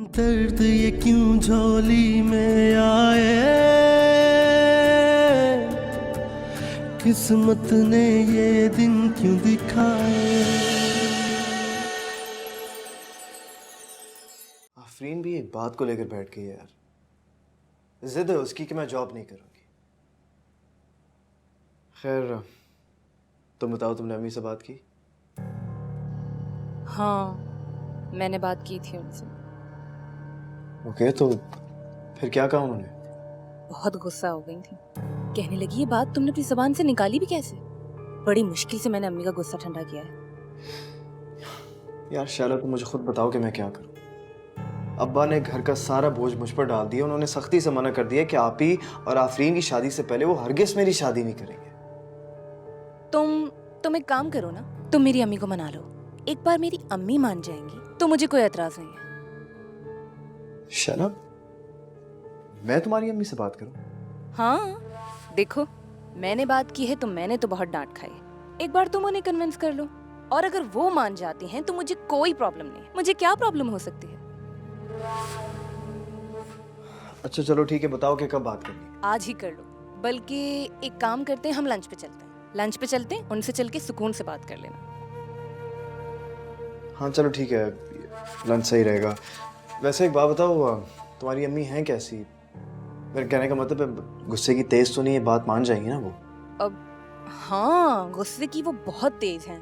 दर्द ये क्यों झोली में आए, किस्मत ने ये दिन क्यों दिखाए। आफरीन भी एक बात को लेकर बैठ गई यार। जिद है उसकी कि मैं जॉब नहीं करूंगी। खैर तुम बताओ, तुमने अम्मी से बात की? हाँ, मैंने बात की थी उनसे। ओके, तो फिर क्या कहा उन्होंने? बहुत गुस्सा हो गई थी। कहने लगी ये बात तुमने अपनी जुबान से निकाली भी कैसे। बड़ी मुश्किल से मैंने अम्मी का गुस्सा ठंडा किया है। यार शाला, तुम मुझे खुद बताओ कि मैं क्या करूं। अब्बा ने घर का सारा बोझ मुझ पर डाल दिया। उन्होंने सख्ती से मना कर दिया कि आप ही और आफरीन की शादी से पहले वो हरगिज़ मेरी शादी नहीं करेंगे। तुम एक काम करो ना, तुम मेरी अम्मी को मना लो। एक बार मेरी अम्मी मान जाएंगी तो मुझे कोई एतराज नहीं है। शाला, मैं तुम्हारी अम्मी से बात करूं? हाँ देखो, मैंने बात की है तो मैंने तो बहुत डांट खाई। एक बार तुम उन्हें कन्विंस कर लो, और अगर वो मान जाती हैं तो मुझे कोई प्रॉब्लम नहीं है। मुझे क्या प्रॉब्लम हो सकती है। अच्छा चलो ठीक है, बताओ कि कब बात करनी। आज ही कर लो। बल्कि एक काम करते हैं, हम लंच पे चलते हैं। लंच पे चलते हैं, उनसे चल के सुकून से बात कर लेना। हाँ चलो ठीक है, लंच सही रहेगा। वैसे एक बात बताओ, तुम्हारी अम्मी हैं कैसी? मेरे कहने का मतलब है, गुस्से की तेज तो नहीं है, बात मान जाएंगी ना वो? अब हाँ, गुस्से की वो बहुत तेज हैं।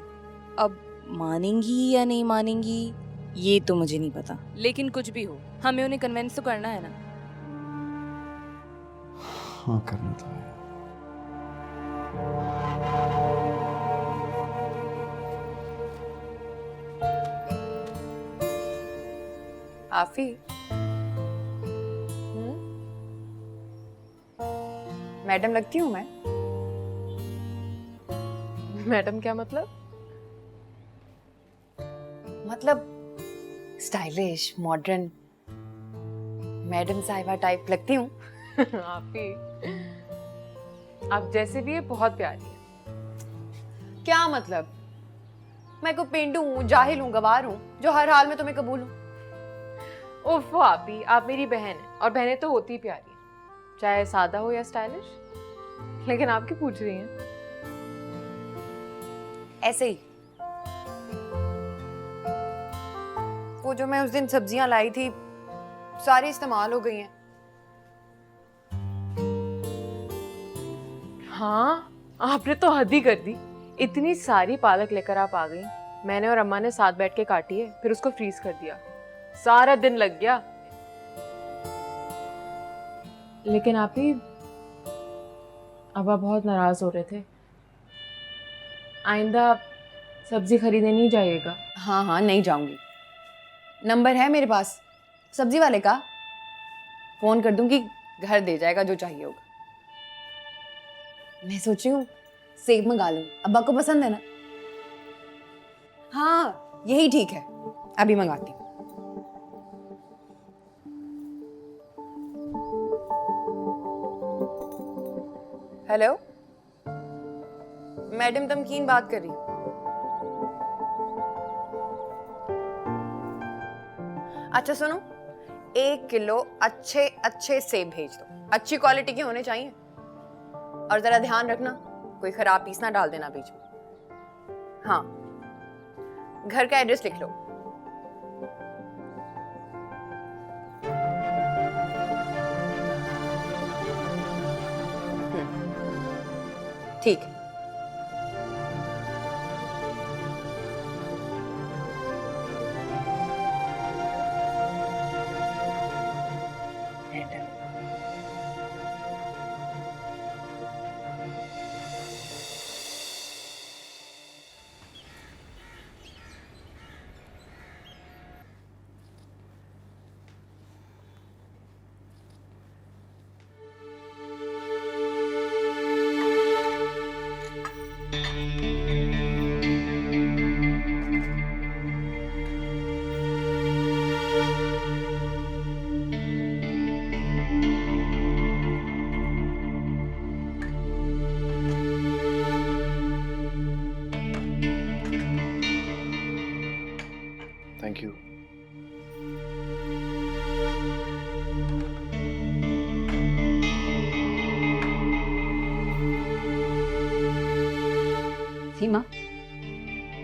अब मानेंगी या नहीं मानेंगी ये तो मुझे नहीं पता, लेकिन कुछ भी हो हमें उन्हें कन्विंस तो करना है ना। हाँ करना तो है। आफी, मैडम लगती हूँ मैं? मैडम क्या मतलब? मतलब स्टाइलिश, मॉडर्न, मैडम साहिबा टाइप लगती हूँ। आपी, आप जैसे भी है बहुत प्यारी है। क्या मतलब? मैं को पेंडू हूँ, जाहिल हूँ, गवार हूँ, जो हर हाल में तुम्हें कबूल हूँ? ओफो आपी, आप मेरी बहन है और बहनें तो होती ही प्यारी है, चाहे सादा हो या स्टाइलिश। लेकिन आप क्यों पूछ रही हैं? ऐसे ही। वो जो मैं उस दिन सब्जियां लाई थी, सारी इस्तेमाल हो गई हैं। हाँ, आपने तो हद ही कर दी। इतनी सारी पालक लेकर आप आ गई। मैंने और अम्मा ने साथ बैठ के काटी है, फिर उसको फ्रीज कर दिया। सारा दिन लग गया। लेकिन आप ही, अब्बा बहुत नाराज हो रहे थे। आइंदा सब्जी खरीदने नहीं जाइएगा। हाँ हाँ, नहीं जाऊंगी। नंबर है मेरे पास सब्जी वाले का, फोन कर दूंगी, घर दे जाएगा जो चाहिए होगा। मैं सोच रही हूँ सेब मंगा लूं, अब्बा को पसंद है ना। हाँ यही ठीक है, अभी मंगाती हूँ। हेलो मैडम, तमकीन बात कर रही हूँ। अच्छा सुनो, 1 किलो अच्छे अच्छे सेब भेज दो, अच्छी क्वालिटी के होने चाहिए। और जरा ध्यान रखना, कोई खराब पीस ना डाल देना बीच में। हाँ, घर का एड्रेस लिख लो। ठीक है। थी माँ।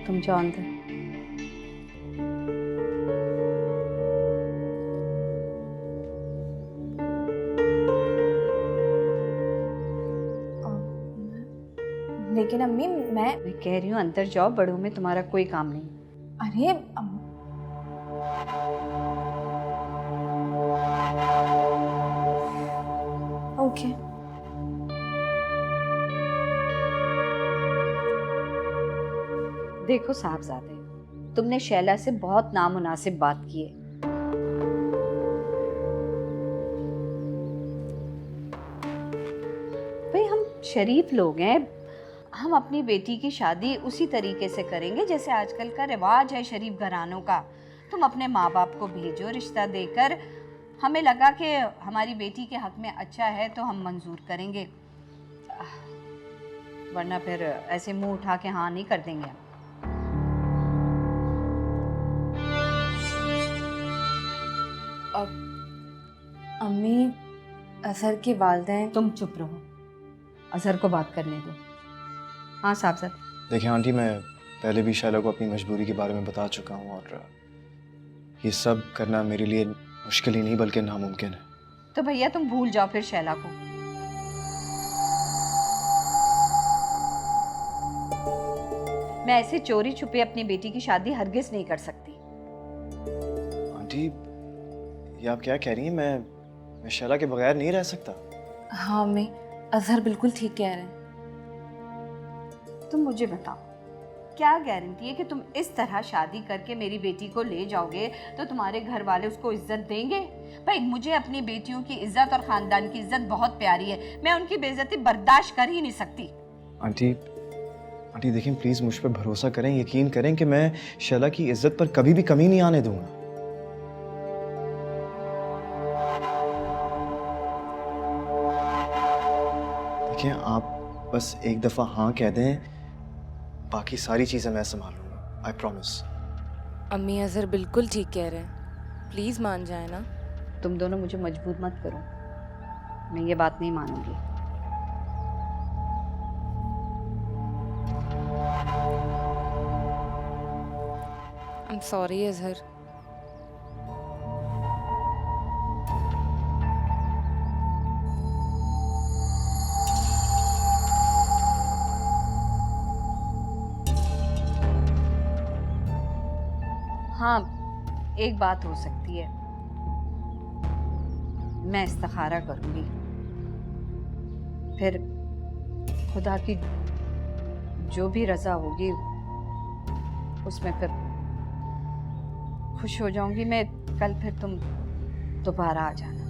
तुम जाओ अंदर। लेकिन अम्मी मैं मैं कह रही हूँ अंदर जाओ, बड़ों में तुम्हारा कोई काम नहीं। अरे ओके। देखो साहबजादे, तुमने शैला से बहुत नामुनासिब बात की है। भाई हम शरीफ लोग हैं, हम अपनी बेटी की शादी उसी तरीके से करेंगे जैसे आजकल का रिवाज है शरीफ घरानों का। तुम अपने माँ बाप को भेजो रिश्ता देकर, हमें लगा कि हमारी बेटी के हक में अच्छा है तो हम मंजूर करेंगे, वरना फिर ऐसे मुंह उठा के हाँ नहीं कर देंगे। अम्मी असर के वालिदैन। तुम चुप रहो, अजहर को बात करने दो। हाँ साहब। देखिए आंटी, मैं पहले भी शैला को अपनी मजबूरी के बारे में बता चुका हूँ और ये सब करना मेरे लिए मुश्किल ही नहीं बल्कि नामुमकिन है। तो भैया तुम भूल जाओ फिर शैला को। मैं ऐसे चोरी छुपे अपनी बेटी की शादी हरगिज नहीं कर सकती। आंटी, ये आप क्या कह रही हैं? मैं शैला के बगैर नहीं रह सकता। हाँ अम्मी, अजहर बिल्कुल ठीक कह रहे हैं। तुम मुझे बताओ, क्या गारंटी है कि तुम इस तरह शादी करके मेरी बेटी को ले जाओगे तो तुम्हारे घर वाले उसको इज्जत देंगे? भाई मुझे अपनी बेटियों की इज्जत और खानदान की इज्जत बहुत प्यारी है, मैं उनकी बेइज्जती बर्दाश्त कर ही नहीं सकती। आंटी देखिए प्लीज मुझ पर भरोसा करें, यकीन करें कि मैं शैला की इज्जत पर कभी भी कमी नहीं आने दूंगा। देखिए आप बस एक दफा हाँ कह दें, बाकी सारी चीजें मैं संभाल लूंगा, आई प्रॉमिस। अम्मी अजहर बिल्कुल ठीक कह रहे हैं, प्लीज मान जाए ना। तुम दोनों मुझे मजबूर मत करो, मैं ये बात नहीं मानूंगी। I am sorry Azhar. हाँ, एक बात हो सकती है, मैं इस्तिखारा करूंगी, फिर खुदा की जो भी रजा होगी उसमें फिर खुश हो जाऊंगी मैं। कल फिर तुम दोबारा आ जाना।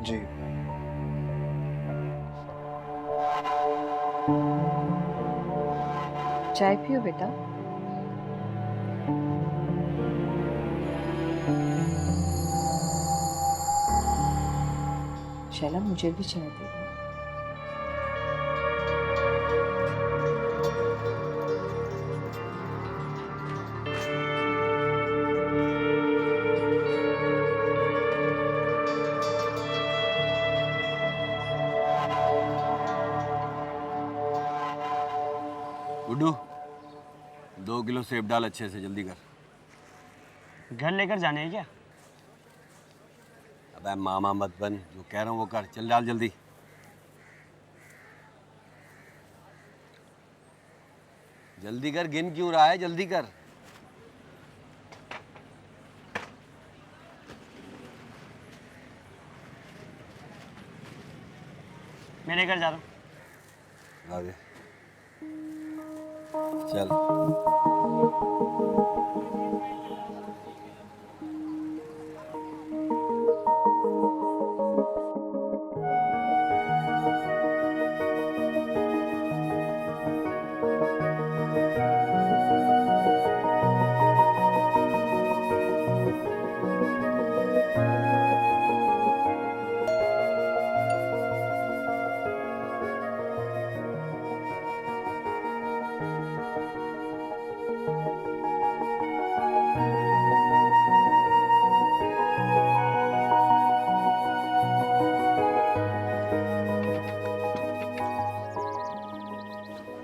जी चाय पियो बेटा। शैला मुझे भी चाय दे दो। गुड्डू 2 किलो सेब डाल, अच्छे से जल्दी कर। घर लेकर जाने हैं क्या? अबे मामा मत बन, जो कह रहा हूँ वो कर, चल डाल जल्दी। जल्दी कर, गिन क्यों रहा है, जल्दी कर। मेरे घर जा रहा हूँ। आगे चल।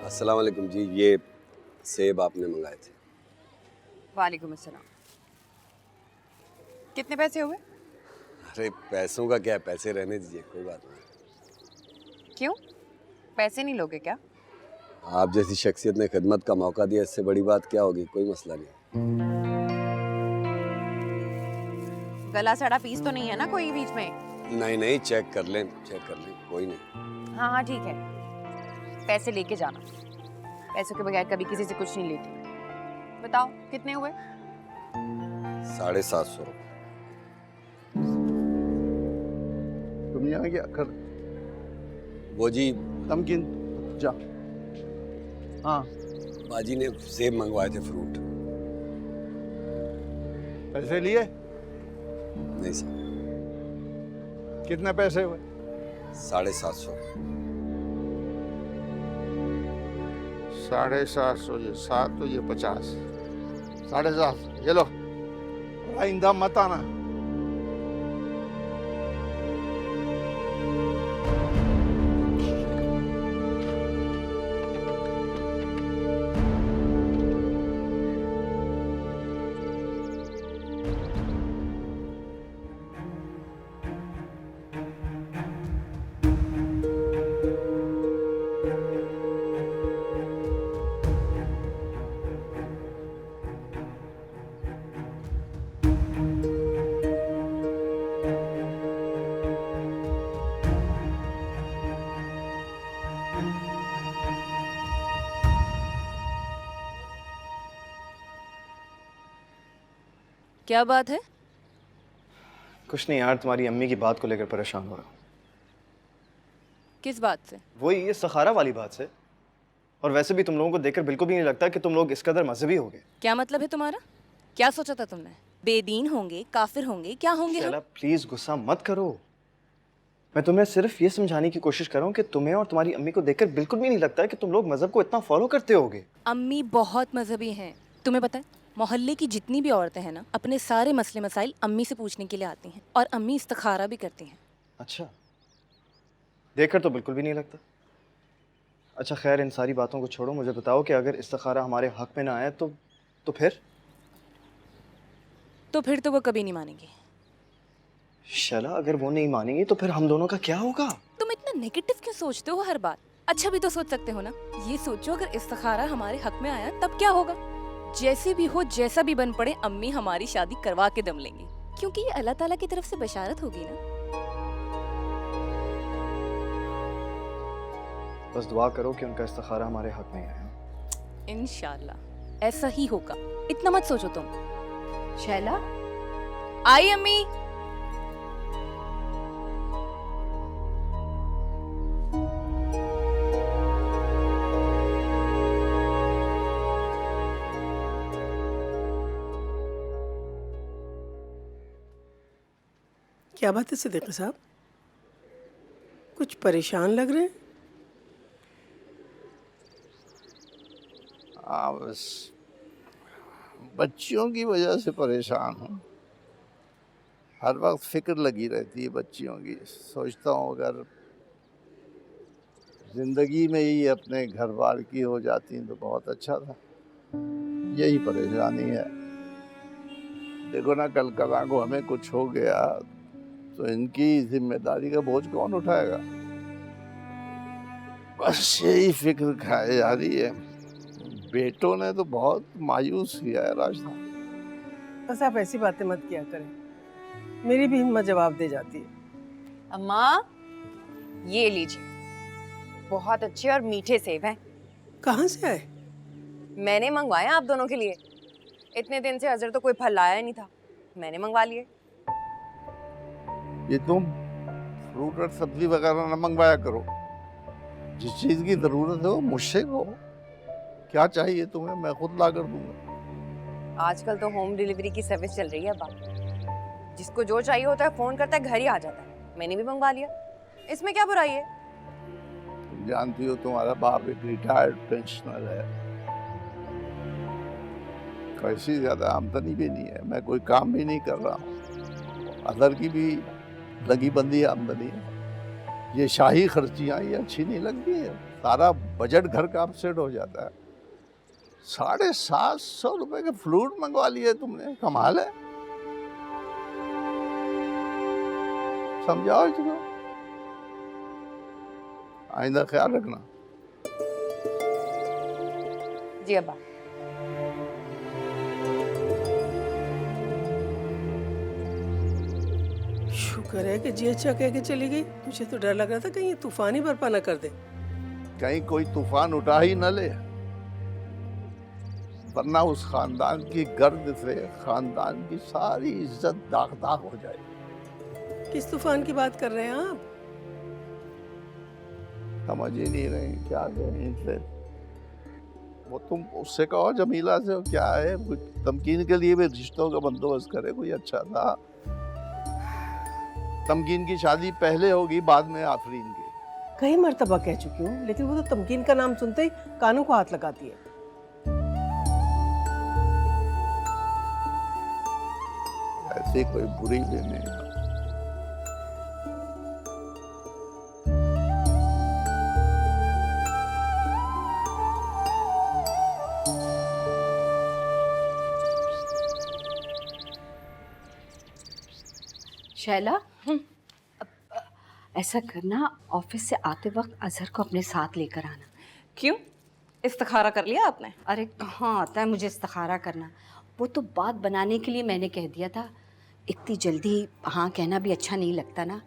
अस्सलाम वालेकुम जी, ये सेब आपने मंगाए थे। वालेकुम अस्सलाम। कितने पैसे हुए? अरे पैसों का क्या है, पैसे रहने दीजिए, कोई बात नहीं। क्यों, पैसे नहीं लोगे क्या? आप जैसी शख्सियत ने खिदमत का मौका दिया, इससे बड़ी बात क्या होगी, कोई मसला नहीं। गला सड़ा पीस तो नहीं है ना कोई बीच में? नहीं नहीं, चेक कर लें, कोई नहीं। हाँ हाँ ठीक है, पैसे लेके जाना। पैसों के बगैर कभी किसी से कुछ नहीं लेती। बताओ कितने हुए? 750 रुपये। तुम यहाँ क्या कर? वो जी नमकीन जा। हाँ, बाजी ने सेब मंगवाए थे, फ्रूट। पैसे लिए? नहीं सर। कितने पैसे हुए? 750। 750, ये 7 तो ये 50, 750। ये लो, आइंदा मत आना। क्या बात है? कुछ नहीं यार, तुम्हारी अम्मी की बात को लेकर परेशान हो रहा हूँ। किस बात से? वही ये सखारा वाली बात से। और वैसे भी तुम लोगों को देखकर बिल्कुल भी नहीं लगता कि तुम लोग इस कदर मजहबी हो गए। क्या मतलब है तुम्हारा? क्या सोचा था तुमने? बेदीन होंगे, काफिर होंगे, क्या होंगे हम? चला प्लीज गुस्सा मत करो। मैं तुम्हें सिर्फ ये समझाने की कोशिश कर रहा हूँ कि तुम्हें और तुम्हारी अम्मी को देखकर बिल्कुल भी नहीं लगता कि तुम लोग मजहब को इतना फॉलो करते होगे। अम्मी बहुत मजहबी हैं। तुम्हें पता है, मोहल्ले की जितनी भी औरतें हैं ना, अपने सारे मसले मसाइल अम्मी से पूछने के लिए आती हैं, और अम्मी इस्तिखारा भी करती हैं। अच्छा, देखकर तो बिल्कुल भी नहीं लगता। अच्छा खैर, इन सारी बातों को छोड़ो, मुझे बताओ कि अगर इस्तिखारा हमारे हक में ना आए तो फिर? तो फिर तो वो कभी नहीं मानेंगी। शला, अगर वो नहीं मानेंगी तो फिर हम दोनों का क्या होगा? तुम इतना नेगेटिव क्यों सोचते हो हर बात? अच्छा भी तो सोच सकते हो ना। ये सोचो, अगर इस्तिखारा हमारे हक में आया तब क्या होगा? जैसे भी हो, जैसा भी बन पड़े, अम्मी हमारी शादी करवा के दम लेंगी, क्योंकि ये अल्लाह ताला की तरफ से बशारत होगी ना। बस दुआ करो कि उनका इस्तिखारा हमारे हक में आए। इंशाल्लाह ऐसा ही होगा, इतना मत सोचो तुम। शैला, आई अम्मी। क्या बात है सिद्दीकी साहब, कुछ परेशान लग रहे हैं? हाँ, बस बच्चियों की वजह से परेशान हूँ। हर वक्त फिक्र लगी रहती है बच्चियों की। सोचता हूँ अगर ज़िंदगी में ही अपने घर बार की हो जाती तो बहुत अच्छा था। यही परेशानी है। देखो ना, कल कला को हमें कुछ हो गया तो इनकी जिम्मेदारी का बोझ कौन उठाएगा? बस यही फिक्र खाए जा रही है। बेटों ने तो बहुत मायूस किया है रास्ता। बस आप ऐसी बातें मत किया करें, मेरी भी हिम्मत जवाब दे जाती है। अम्मा, ये लीजिए, बहुत अच्छे और मीठे सेब हैं। कहाँ से आए? मैंने मंगवाए आप दोनों के लिए। इतने दिन से अजहर तो कोई फल लाया नहीं था, मैंने मंगवा लिए। ये तुम फ्रूट और सब्जी वगैरह न मंगवाया करो। जिस चीज़ की ज़रूरत है वो मुझसे कहो। क्या चाहिए तुम्हें, मैं खुद ला कर दूंगा। आजकल तो होम डिलीवरी की सर्विस चल रही है बाप। जिसको जो चाहिए होता है फ़ोन करता है, घर ही आ जाता है। मैंने भी मंगवा लिया, इसमें क्या बुराई है? तुम जानती हो तुम्हारा बाप एक रिटायर्ड पेंशनर है, कैसी ज़्यादा आमदनी भी नहीं है। मैं कोई काम भी नहीं कर रहा हूँ। अदर की भी लगी बंदी आमदनी है। ये शाही खर्चियाँ ये अच्छी नहीं लगती है। सारा बजट घर का अपसेट हो जाता है। 750 रुपए के फ्लूट मंगवा लिए तुमने, कमाल है। समझाओ इसको, आइंदा ख्याल रखना। जी अब्बा। शुक्र है कि जी अच्छा कह के चली गई। मुझे तो डर लग रहा था कहीं ये तूफान ही बर्पा ना कर दे। कहीं कोई तूफान उठा ही न ले, वरना उस खानदान की गर्द से खानदान की सारी इज्जत दाग दाग हो जाएगी। किस तूफान की बात कर रहे हैं आप? समझ ही नहीं रहे क्या करें इनसे। वो तुम उससे कहो जमीला से, क्या है कुछ तमकीन के लिए भी रिश्तों का बंदोबस्त करे कोई अच्छा था। तमकीन की शादी पहले होगी, बाद में आफरीन की। कई मर्तबा कह चुकी हूँ, लेकिन वो तो तमकीन का नाम सुनते ही कानों को हाथ लगाती है। ऐसी कोई बुरी भी नहीं। शैला, ऐसा करना, ऑफिस से आते वक्त अजहर को अपने साथ लेकर आना। क्यों, इस्तिखारा कर लिया आपने? अरे कहाँ आता है मुझे इस्तिखारा करना। वो तो बात बनाने के लिए मैंने कह दिया था। इतनी जल्दी हाँ कहना भी अच्छा नहीं लगता ना।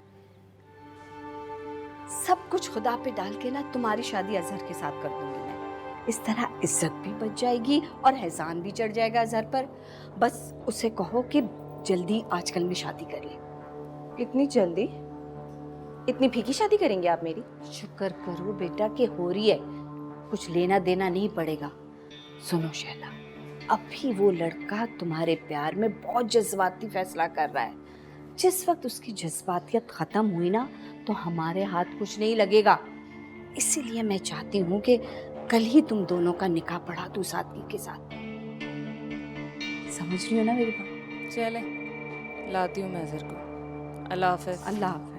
सब कुछ खुदा पे डाल के ना तुम्हारी शादी अजहर के साथ कर दूंगी मैं। इस तरह इज्जत भी बच जाएगी और एहसान भी चढ़ जाएगा अजहर पर। बस उसे कहो कि जल्दी आजकल में शादी कर ले। इतनी जल्दी? इतनी फीकी शादी करेंगे आप मेरी? शुक्र करो बेटा कि हो रही है, कुछ लेना देना नहीं पड़ेगा। सुनो शैला, अभी वो लड़का तुम्हारे प्यार में बहुत जज्बाती फैसला कर रहा है। जिस वक्त उसकी जज्बातियत खत्म हुई ना, तो हमारे हाथ कुछ नहीं लगेगा। इसीलिए मैं चाहती हूँ कि कल ही तुम दोनों का निकाह पढ़ा दूं सादगी के साथ। समझ रही हो ना मेरी बात? चले, लाती हूँ मैं अजहर को। अल्लाह हाफ़िज़। अल्लाह हाफ़िज़।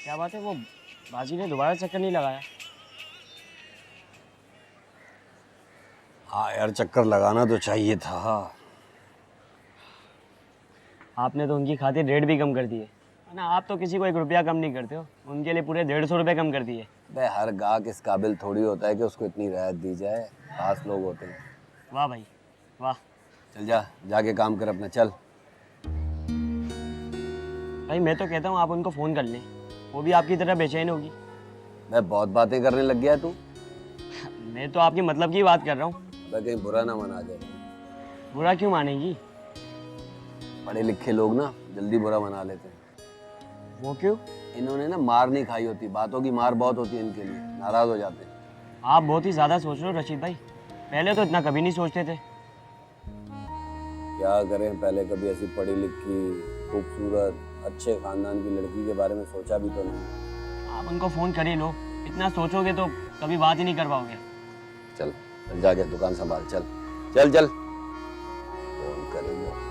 क्या बात है, वो बाजी ने दोबारा चक्कर नहीं लगाया? हाँ यार, चक्कर लगाना तो चाहिए था। आपने तो उनकी खातिर रेट भी कम कर दिए है ना। आप तो किसी को 1 रुपया कम नहीं करते हो, उनके लिए पूरे 150 रुपये कम कर दिए। बे हर गाहक इस काबिल थोड़ी होता है कि उसको इतनी रियायत दी जाए। खास लोग होते हैं। वाह भाई वाह। चल जा, जाके काम कर अपना, चल। भाई मैं तो कहता हूँ आप उनको फ़ोन कर लें, वो भी आपकी तरह बेचैन होगी। मैं बहुत बातें करने लग गया तू। मैं तो आपके मतलब की बात कर रहा हूँ। मैं कहीं बुरा ना मना जाए। बुरा क्यों मानेगी? पढ़े लिखे लोग ना जल्दी बुरा मना लेते हैं। वो क्यों? इन्होंने ना मार नहीं खाई होती, बातों की मार बहुत होती है इनके लिए, नाराज हो जाते हैं। आप बहुत ही ज़्यादा सोच रहे हो रशीद भाई, पहले तो इतना कभी नहीं सोचते थे। क्या करें, पहले कभी ऐसी पढ़ी लिखी खूबसूरत अच्छे खानदान की लड़की के बारे में सोचा भी तो नहीं। आप उनको फ़ोन कर ही लो, इतना सोचोगे तो कभी बात ही नहीं कर पाओगे। चल जाके दुकान संभाल, चल चल चल। फोन करेंगे।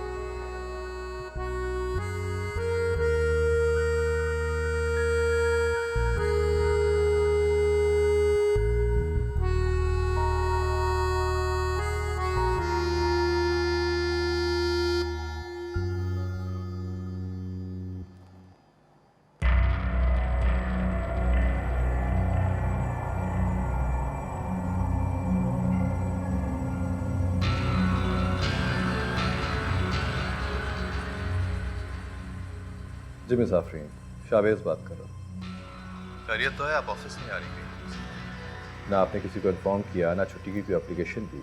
जी मिस आफरीन, शाहबेज बात कर रहा हूँ। खैरियत तो है? आप ऑफिस नहीं आ रही कहीं? ना आपने किसी को इन्फॉर्म किया, ना छुट्टी की कोई एप्लीकेशन दी।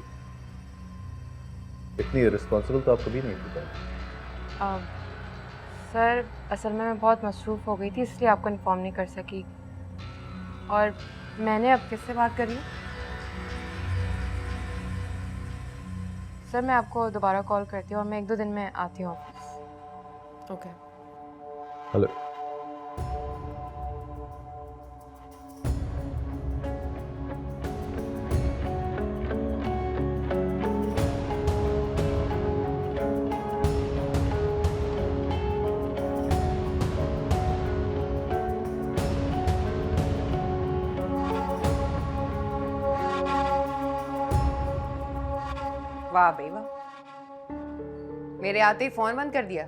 इतनी रिस्पॉन्सिबल तो आप कभी नहीं थी। सर असल में मैं बहुत मसरूफ़ हो गई थी, इसलिए आपको इन्फॉर्म नहीं कर सकी। और मैंने अब किससे बात करी? सर मैं आपको दोबारा कॉल करती हूँ और मैं 1-2 दिन में आती हूँ ऑफिस। ओके। हेलो, वाह भाई वाह, मेरे आते ही फोन बंद कर दिया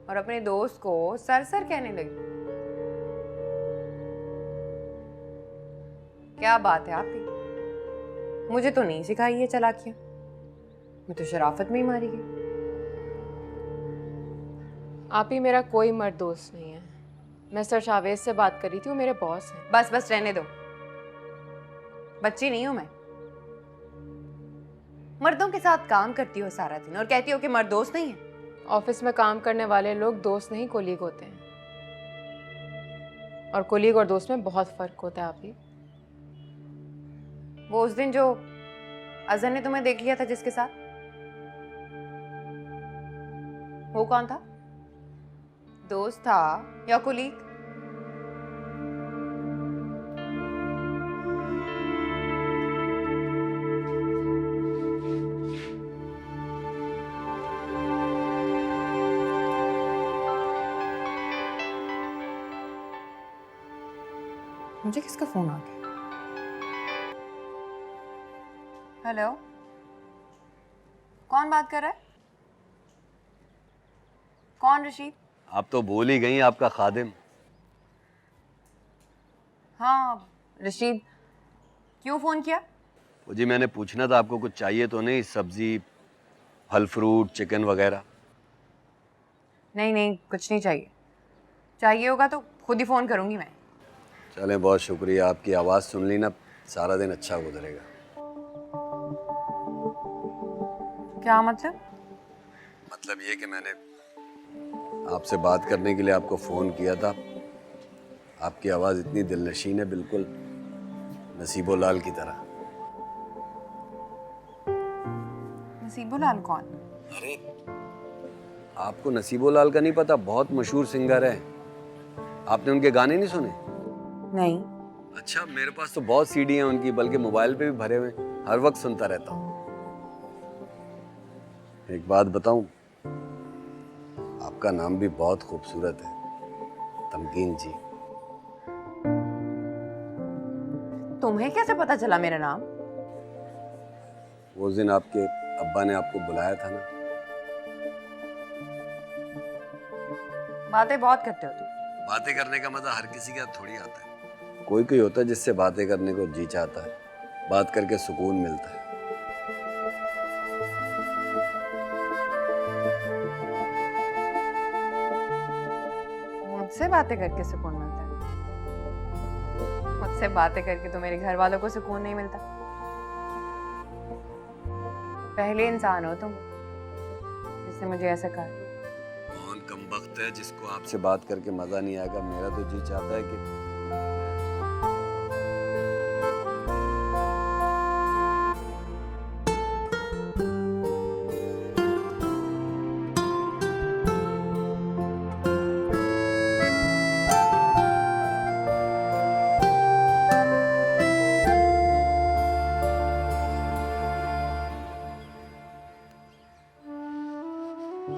और अपने दोस्त को सर सर कहने लगी। क्या बात है आपकी, मुझे तो नहीं सिखाई ये चालाकियां, मैं तो शराफत में ही मारी गई। आप ही मेरा कोई मर्द दोस्त नहीं है, मैं सर शावेज से बात करी थी, वो मेरे बॉस हैं। बस बस रहने दो, बच्ची नहीं हूं मैं। मर्दों के साथ काम करती हो सारा दिन और कहती हो कि मर्द दोस्त नहीं है। ऑफिस में काम करने वाले लोग दोस्त नहीं कोलीग होते हैं, और कोलीग और दोस्त में बहुत फर्क होता है। आप ही वो उस दिन जो अजहर ने तुम्हें देख लिया था जिसके साथ, वो कौन था? दोस्त था या कुलीग? मुझे किसका फोन आ गया? हेलो, कौन बात कर रहा है? कौन? रशीद? आप तो भूल ही गई, आपका खादिम। हाँ रशीद, क्यों फोन किया? वो जी मैंने पूछना था आपको कुछ चाहिए तो नहीं, सब्जी, फल फ्रूट, चिकन वगैरह? नहीं नहीं, कुछ नहीं चाहिए। चाहिए होगा तो खुद ही फोन करूंगी मैं। चलें, बहुत शुक्रिया। आपकी आवाज़ सुन ली ना, सारा दिन अच्छा गुजरेगा। क्या मतलब? मतलब ये कि मैंने आपसे बात करने के लिए आपको फ़ोन किया था। आपकी आवाज़ इतनी दिलनशीन है, बिल्कुल नसीबो लाल की तरह। नसीबो लाल कौन? अरे आपको नसीबो लाल का नहीं पता? बहुत मशहूर सिंगर है, आपने उनके गाने नहीं सुने? नहीं। अच्छा, मेरे पास तो बहुत सीडी हैं उनकी, बल्कि मोबाइल पे भी भरे हुए, हर वक्त सुनता रहता हूँ। एक बात बताऊं, आपका नाम भी बहुत खूबसूरत है, तमकीन जी। तुम्हें कैसे पता चला मेरा नाम? वो दिन आपके अब्बा ने आपको बुलाया था ना। बातें बहुत करते हो तुम। बातें करने का मजा हर किसी का थोड़ी आता है, कोई कोई होता है जिससे बातें करने को जी चाहता है, बात करके सुकून मिलता है। मुझसे बातें करके सुकून मिलता है? मुझसे बातें करके तो मेरे घर वालों को सुकून नहीं मिलता। पहले इंसान हो तुम जिसने मुझे ऐसा कहा। कौन कमबख्त है जिसको आपसे बात करके मजा नहीं आएगा? मेरा तो जी चाहता है कि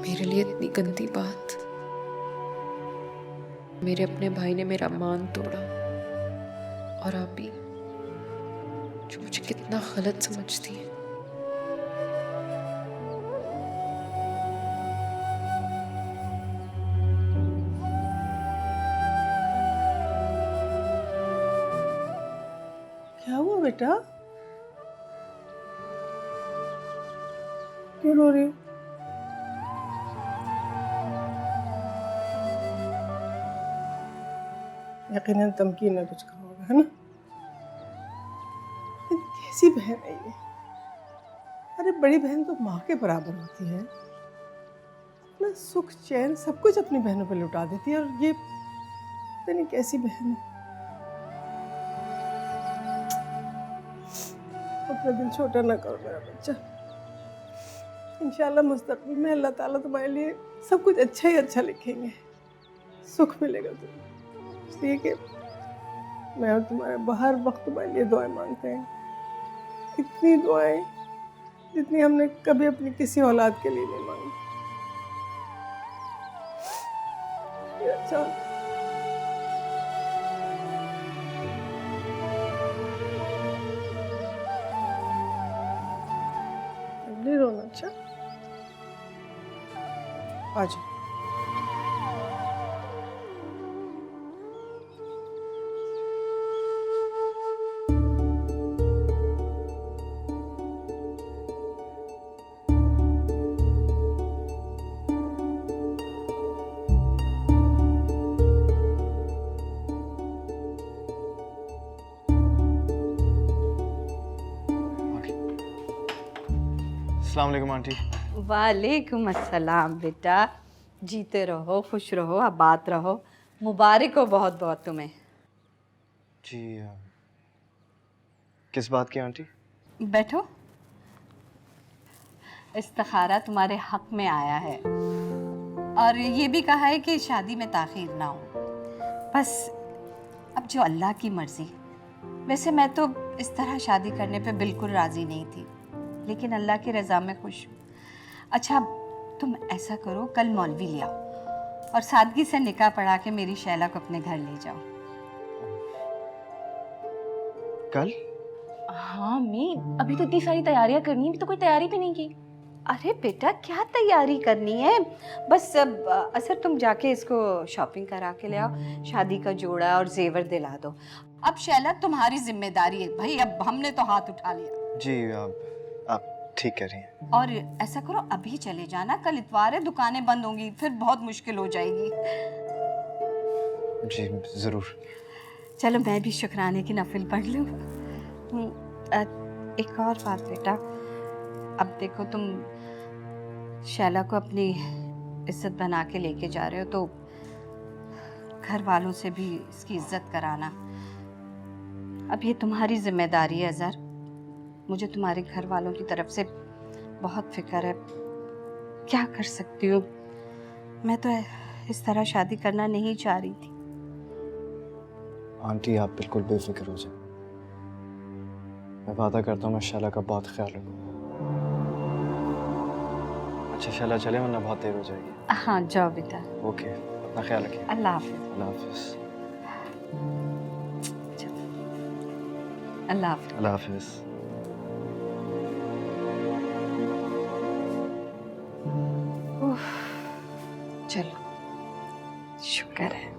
मेरे लिए इतनी गंदी बात, मेरे अपने भाई ने मेरा मान तोड़ा, और आप भी जो मुझे कितना गलत समझती है। क्या हुआ बेटा? क्यों रो रही हो? यकीनन तमकीन ने कुछ कहा होगा, है ना? कैसी बहन है ये? अरे बड़ी बहन तो माँ के बराबर होती है, अपना सुख चैन सब कुछ अपनी बहनों पे लुटा देती है, और ये पता नहीं कैसी बहन है। अपना दिल छोटा ना करो मेरा बच्चा। इंशाल्लाह मुस्तकबिल में अल्लाह ताला तुम्हारे लिए सब कुछ अच्छा ही अच्छा लिखेंगे, सुख मिलेगा तुम्हें। इसलिए कि मैं और तुम्हारे हर वक्त तुम्हारे लिए दुआएं मांगते हैं, इतनी दुआएं जितनी हमने कभी अपनी किसी औलाद के लिए नहीं मांगी। अच्छा, आ जाओ। अस्सलाम वालेकुम आंटी। वालेकुम अस्सलाम बेटा, जीते रहो, खुश रहो, आबाद रहो, मुबारक हो बहुत बहुत तुम्हें। जी किस बात की आंटी? बैठो। इस्तिखारा तुम्हारे हक में आया है और ये भी कहा है कि शादी में ताख़ीर ना हो, बस अब जो अल्लाह की मर्जी। वैसे मैं तो इस तरह शादी करने पे बिल्कुल राज़ी नहीं थी, लेकिन अल्लाह की रज़ा में खुश हूँ। अच्छा तुम ऐसा करो, कल मौलवी ले आओ और सादगी से निकाह पढ़ा के मेरी शैला को अपने घर ले जाओ। कल? हाँ अम्मी, अभी तो इतनी सारी तैयारियां करनी है, अभी तो कोई तैयारी भी नहीं की। अरे बेटा क्या तैयारी करनी है, बस अब असर तुम जाके इसको शॉपिंग करा के ले आओ, शादी का जोड़ा और जेवर दिला दो। अब शैला तुम्हारी जिम्मेदारी है भाई, अब हमने तो हाथ उठा लिया। जी आप ठीक कह रही हैं। और ऐसा करो अभी चले जाना, कल इतवार है, दुकानें बंद होंगी, फिर बहुत मुश्किल हो जाएगी। जी ज़रूर। चलो मैं भी शुक्राने की नफिल पढ़ लूँ। एक और बात बेटा, अब देखो तुम शैला को अपनी इज्जत बना के लेके जा रहे हो, तो घर वालों से भी इसकी इज्जत कराना। अब ये तुम्हारी जिम्मेदारी है अज़हर, मुझे तुम्हारे घर वालों की तरफ से बहुत फिक्र है। क्या कर सकती हूँ, मैं तो इस तरह शादी करना नहीं चाह रही थी। आंटी आप बिल्कुल बेफिक्र हो जाए, मैं वादा करता हूँ मैं शैला का बहुत ख्याल रखूँगा। अच्छा शैला चले वरना बहुत देर हो जाएगी। हाँ जाओ बेटा। ओके अपना ख्याल रखिए। अल्लाह हाफिज़। अल्लाह हाफिज़। अल्लाह हाफिज़। अल्लाह हाफिज़। चलो शुक्र है।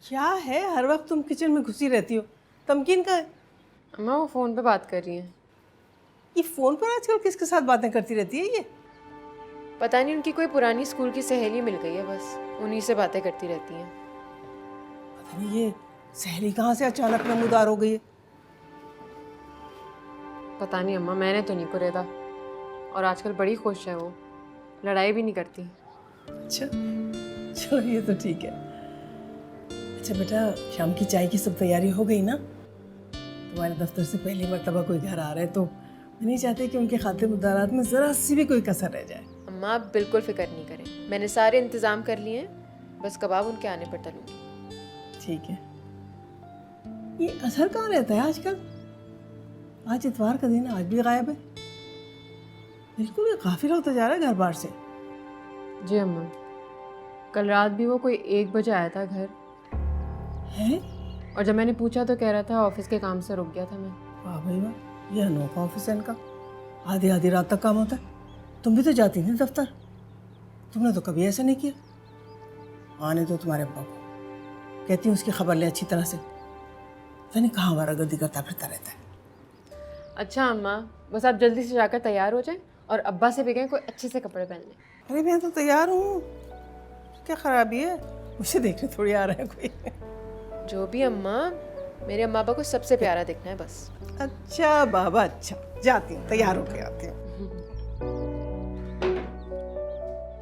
क्या है, हर वक्त तुम किचन में घुसी रहती हो? तमकीन का है? अम्मा वो फ़ोन पे बात कर रही हैं। ये फ़ोन पर आजकल किसके साथ बातें करती रहती है ये? पता नहीं उनकी कोई पुरानी स्कूल की सहेली मिल गई है, बस उन्हीं से बातें करती रहती हैं। पता नहीं ये सहेली कहाँ से अचानक नमूदार हो गई है। पता नहीं अम्मा, मैंने तो नहीं कुरेदा। और आजकल बड़ी खुश है वो, लड़ाई भी नहीं करती। अच्छा चलो ये तो ठीक है। अच्छा बेटा, शाम की चाय की सब तैयारी हो गई ना? तुम्हारे दफ्तर से पहली मर्तबा कोई घर आ रहा है तो मैं नहीं चाहती कि उनके खातिर मुदारात में ज़रा सी भी कोई कसर रह जाए। अम्मा आप बिल्कुल फिक्र नहीं करें, मैंने सारे इंतज़ाम कर लिए हैं, बस कबाब उनके आने पर तलूंगी। ठीक है। ये असर कहाँ रहता है आजकल? आज इतवार का दिन, आज भी गायब है। बिल्कुल ही काफिला होता जा रहा है घर बार से। जी अम्मा, कल रात भी वो कोई 1 बजे आया था घर, है? और जब मैंने पूछा तो कह रहा था ऑफिस के काम से रुक गया था मैं। वाह भाई वाह, ये अनोखा ऑफिस है इनका। आधी आधी रात तक काम होता है। तुम भी तो जाती थी दफ्तर, तुमने तो कभी ऐसा नहीं किया। आने दो तुम्हारे अब्बा को, कहती हूँ उसकी खबर ले अच्छी तरह से। पता नहीं कहाँ वारागर्दी करता फिरता रहता है। अच्छा अम्मा, बस आप जल्दी से जाकर तैयार हो जाएं और अब्बा से भी कहें कोई अच्छे से कपड़े पहन लें। अरे मैं तो तैयार हूँ, क्या खराबी है? मुझे देखने थोड़ी आ रहा है कोई। जो भी अम्मा, मेरे अम्मा अब्बा को सबसे प्यारा दिखना है बस। अच्छा बाबा, अच्छा जाती हूँ, तैयार होके आती हूँ।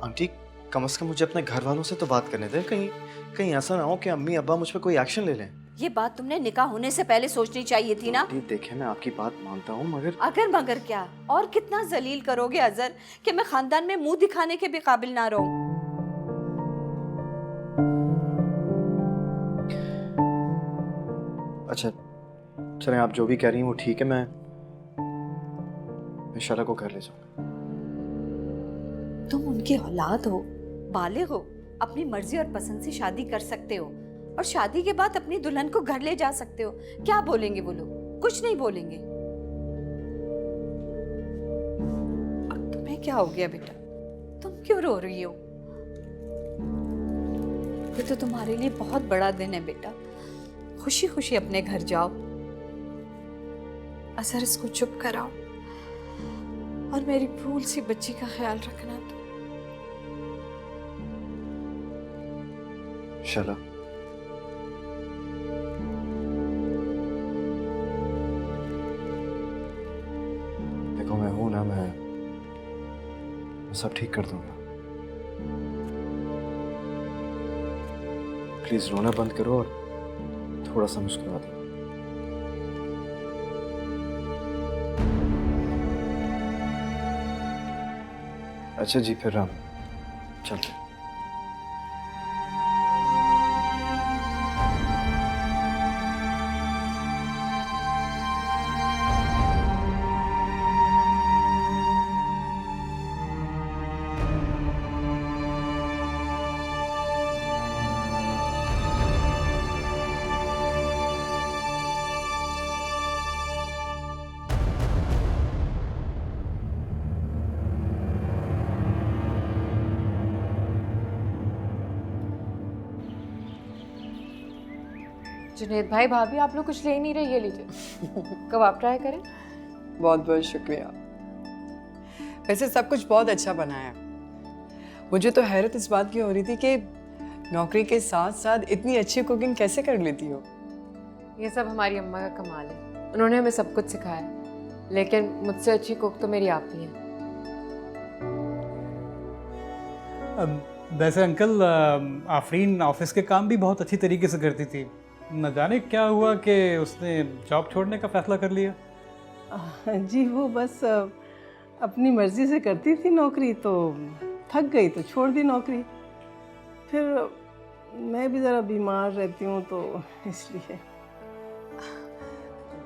आंटी कम से कम मुझे अपने घर वालों से तो बात करने दे। कहीं कहीं ऐसा ना हो कि अम्मी अब्बा मुझ पर कोई एक्शन ले लें। ये बात तुमने निकाह होने से पहले सोचनी चाहिए थी ना। आंटी देखें, मैं आपकी बात मानता हूँ मगर मगर क्या? और कितना जलील करोगे अजहर कि मैं खानदान में मुंह दिखाने के भी काबिल ना रहूं। अच्छा चलें, आप जो भी कह रही हैं वो ठीक है। मैं शाला को घर ले जाऊंगा। तुम उनकी औलाद हो, बालिग हो, अपनी मर्जी और पसंद से शादी कर सकते हो और शादी के बाद अपनी दुल्हन को घर ले जा सकते हो। क्या बोलेंगे वो लोग? कुछ नहीं बोलेंगे। अब तुम्हें क्या हो गया बेटा? तुम क्यों रो रही हो? ये तो तुम्हारे लिए बहुत बड़ा दिन है बेटा। खुशी खुशी अपने घर जाओ। असर इसको चुप कराओ और मेरी भूल सी बच्ची का ख्याल रखना। तो शाला देखो, मैं हूं ना, मैं सब ठीक कर दूंगा। प्लीज रोना बंद करो और थोड़ा सा मुस्कुरा दो। अच्छा जी, फिर हम चलते। जुनेद भाई, भाभी आप लोग कुछ ले नहीं रहे, ये लीजिए। कबाब ट्राई करें। बहुत बहुत शुक्रिया। वैसे सब कुछ बहुत अच्छा बना है। मुझे तो हैरत इस बात की हो रही थी कि नौकरी के साथ साथ इतनी अच्छी कुकिंग कैसे कर लेती हो। ये सब हमारी अम्मा का कमाल है, उन्होंने हमें सब कुछ सिखाया, लेकिन मुझसे अच्छी कुक तो मेरी आप ही है। वैसे अंकल, आफरीन ऑफिस के काम भी बहुत अच्छी तरीके से करती थी। न जाने क्या हुआ कि उसने जॉब छोड़ने का फैसला कर लिया। जी वो बस अपनी मर्जी से करती थी नौकरी, तो थक गई तो छोड़ दी नौकरी। फिर मैं भी ज़रा बीमार रहती हूँ तो इसलिए।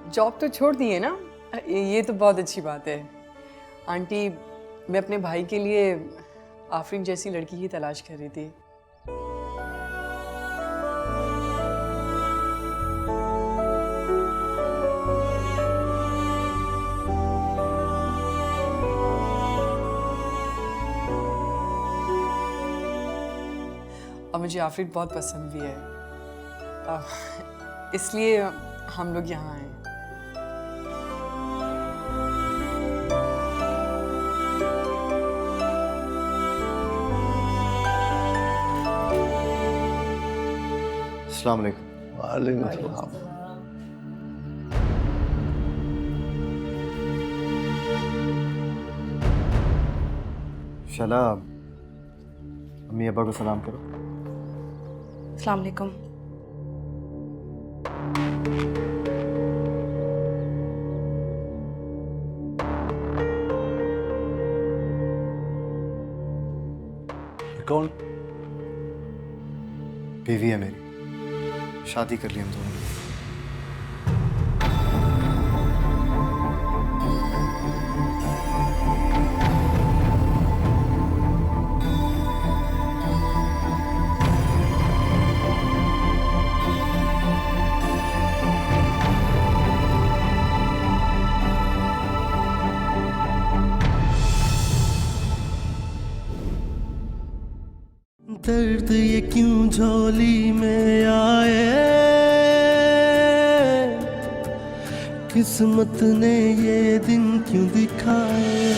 जॉब तो छोड़ दी है ना, ये तो बहुत अच्छी बात है। आंटी, मैं अपने भाई के लिए आफरीन जैसी लड़की की तलाश कर रही थी। और मुझे आफरीन बहुत पसंद भी है। इसलिए हम लोग यहाँ आए। अस्सलाम वालेकुम। वालेकुम सलाम। शाला, अम्मी अब्बा को सलाम करो। अस्सलाम वालेकुम। कौन? बीवी है मेरी, शादी कर ली हम दोनों ने। दर्द ये क्यों झोली में आए, किस्मत ने ये दिन क्यों दिखाए।